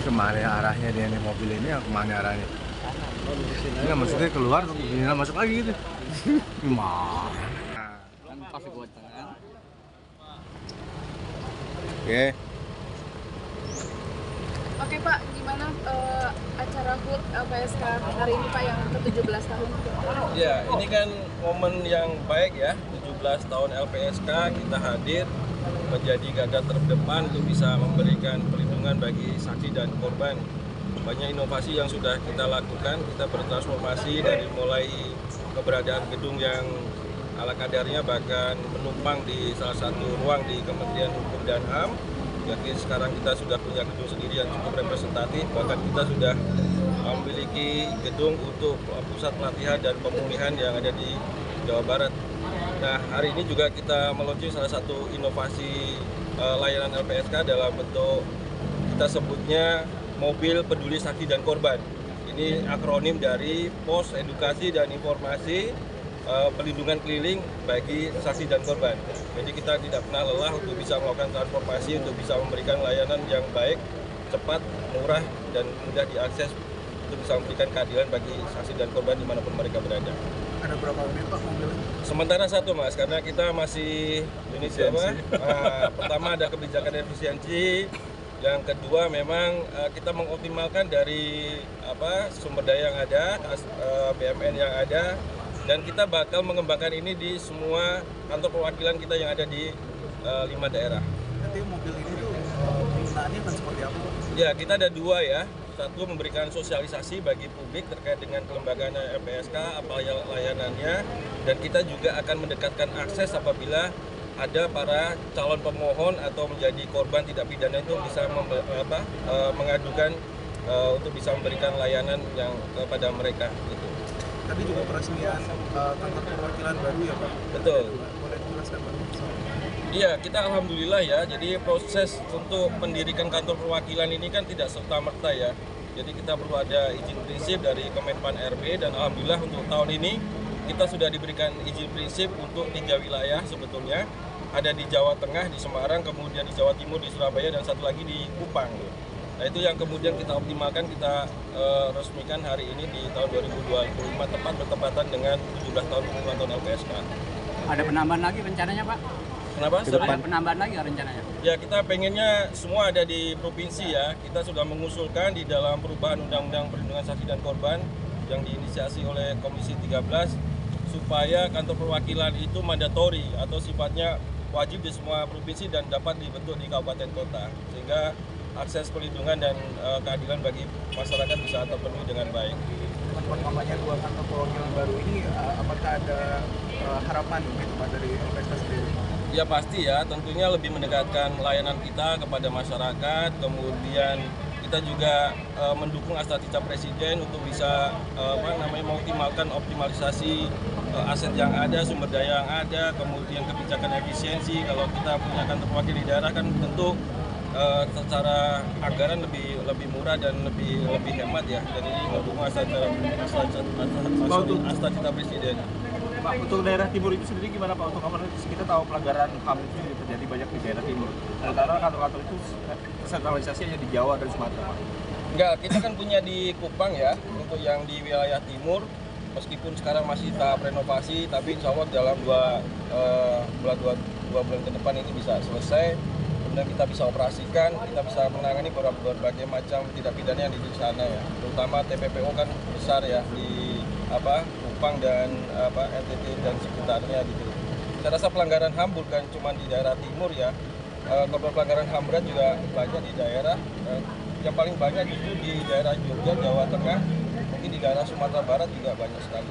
Kemana arahnya dia nih mobil ini? Kemana arahnya? Enggak, maksudnya keluar terus masuk lagi gitu. Gimana? Kan pas buat tangan. Oke. Oke Pak, gimana acara HUT LPSK hari ini Pak yang ke-17 tahun? Ya, ini kan momen yang baik ya, 17 tahun LPSK kita hadir menjadi garda terdepan untuk bisa memberikan perlindungan bagi saksi dan korban. Banyak inovasi yang sudah kita lakukan, kita bertransformasi dari mulai keberadaan gedung yang ala kadarnya bahkan menumpang di salah satu ruang di Kementerian Hukum dan HAM. Jadi sekarang kita sudah punya gedung sendiri yang cukup representatif, bahkan kita sudah memiliki gedung untuk pusat pelatihan dan pemulihan yang ada di Jawa Barat. Nah, hari ini juga kita meluncurkan salah satu inovasi layanan LPSK dalam bentuk kita sebutnya Mobil Peduli Saksi dan Korban. Ini akronim dari Pos Edukasi dan Informasi Pelindungan Keliling bagi saksi dan korban. Jadi kita tidak pernah lelah untuk bisa melakukan transformasi, untuk bisa memberikan layanan yang baik, cepat, murah, dan mudah diakses untuk bisa memberikan keadilan bagi saksi dan korban dimanapun mereka berada. Ada berapa unit Pak mobilnya? Sementara satu Mas, karena kita masih unit apa? Pertama ada kebijakan efisiensi, yang kedua memang kita mengoptimalkan dari sumber daya yang ada, BMN yang ada, dan kita bakal mengembangkan ini di semua kantor perwakilan kita yang ada di 5 daerah. Nanti mobil ini tuh penggunaannya akan seperti apa? Ya, kita ada dua ya. Satu, memberikan sosialisasi bagi publik terkait dengan kelembagaan LPSK, apa layanannya, dan kita juga akan mendekatkan akses apabila ada para calon pemohon atau menjadi korban tindak pidana itu bisa mengadukan untuk bisa memberikan layanan yang kepada mereka. Gitu. Tadi juga peresmian kantor perwakilan baru ya Pak? Betul. Boleh dijelaskan Pak? Iya, kita alhamdulillah ya. Jadi proses untuk mendirikan kantor perwakilan ini kan tidak serta-merta ya. Jadi kita perlu ada izin prinsip dari Kemenpan RB, dan alhamdulillah untuk tahun ini kita sudah diberikan izin prinsip untuk 3 wilayah sebetulnya. Ada di Jawa Tengah, di Semarang, kemudian di Jawa Timur, di Surabaya, dan satu lagi di Kupang. Nah, itu yang kemudian kita optimalkan, kita resmikan hari ini di tahun 2025, tepat bertepatan dengan 17 tahun ulang tahun LPSK. Ada penambahan lagi rencananya Pak? Kenapa? Ada penambahan lagi rencananya? Ya, kita pengennya semua ada di provinsi ya. Kita sudah mengusulkan di dalam perubahan Undang-Undang Perlindungan Saksi dan Korban yang diinisiasi oleh Komisi 13 supaya kantor perwakilan itu mandatori atau sifatnya wajib di semua provinsi dan dapat dibentuk di kabupaten kota, sehingga akses perlindungan dan keadilan bagi masyarakat bisa terpenuhi dengan baik. Dengan perkembangannya dua kantor perwakilan baru ini, apakah ada harapan gitu Pak dari LPSK sendiri? Ya pasti ya, tentunya lebih mendekatkan layanan kita kepada masyarakat, kemudian kita juga mendukung Astagita Presiden untuk bisa mengoptimalkan optimalisasi aset yang ada, sumber daya yang ada, kemudian kebijakan efisiensi. Kalau kita punya kantor perwakilan di daerah kan tentu secara anggaran lebih murah dan lebih hemat ya. Dan ini mendukung Astagita Presiden. Pak, untuk daerah timur itu sendiri gimana Pak? Untuk kemarin kita tahu pelanggaran HAM itu juga terjadi banyak di daerah timur. Sementara kantor-kantor itu sentralisasi hanya di Jawa dan Sumatera Pak. Enggak, kita kan punya di Kupang ya, untuk yang di wilayah timur. Meskipun sekarang masih tahap renovasi, tapi insya Allah dalam dua bulan ke depan ini bisa selesai. Kemudian kita bisa operasikan, kita bisa menangani berbagai macam tindak pidana yang di sana ya. Terutama TPPO kan besar ya di Kupang dan NTT dan sekitarnya gitu. Saya rasa pelanggaran HAM bukan cuma di daerah timur ya. Korban pelanggaran HAM berat juga banyak di daerah. Yang paling banyak justru di daerah Jogja, Jawa Tengah, mungkin di daerah Sumatera Barat juga banyak sekali.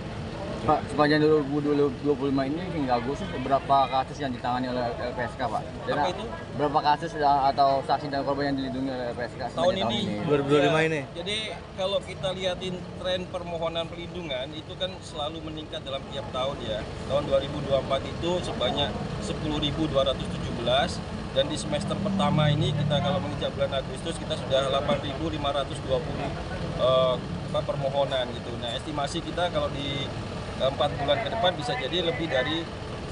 Pak, sepanjang 2025 ini hingga Agustus berapa kasus yang ditangani oleh LPSK Pak? Apa itu? Berapa kasus atau saksi dan korban yang dilindungi oleh LPSK Tahun ini 2025 ini. Jadi kalau kita lihatin tren permohonan perlindungan itu kan selalu meningkat dalam tiap tahun ya. Tahun 2024 itu sebanyak 10.217, dan di semester pertama ini kita kalau menginjak bulan Agustus kita sudah 8.520 permohonan gitu. Nah, estimasi kita kalau di 4 bulan ke depan bisa jadi lebih dari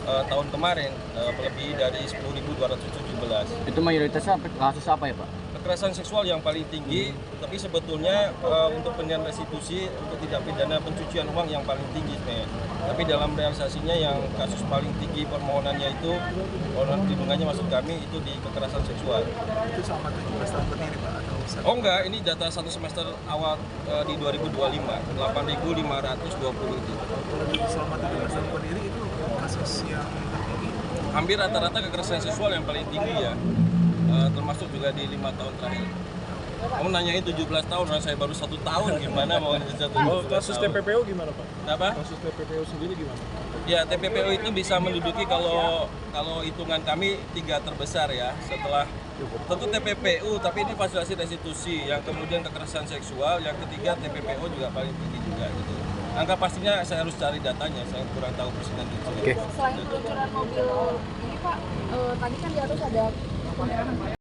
tahun kemarin melebihi dari 10.217. Itu mayoritasnya kasus apa ya, Pak? Kekerasan seksual yang paling tinggi, tapi sebetulnya untuk penilaian restitusi untuk tindak pidana pencucian uang yang paling tinggi sebenarnya. Tapi dalam realisasinya yang kasus paling tinggi permohonannya itu, permohonan perlindungannya maksud kami itu di kekerasan seksual. Itu selama 17 tahun berdiri Pak atau Oh enggak, ini data satu semester awal di 2025, 8.520 itu. selama 17 tahun berdiri itu kasus yang tertinggi? Hampir rata-rata kekerasan seksual yang paling tinggi ya, termasuk juga di 5 tahun terakhir. Kamu nanyain 17 tahun, orang saya baru 1 tahun, gimana mau ngejar 17 tahun? Kasus TPPO gimana Pak? Kenapa? Kasus TPPO sendiri gimana? Ya, TPPO itu bisa menduduki kalau hitungan kami 3 terbesar ya. Setelah tentu TPPU, tapi ini fasilitasi restitusi, yang kemudian kekerasan seksual, yang ketiga TPPO juga paling tinggi juga gitu. Angka pastinya saya harus cari datanya, saya kurang tahu persenan itu. Oke. Selain peluncuran mobil ini Pak, tadi kan di atas ada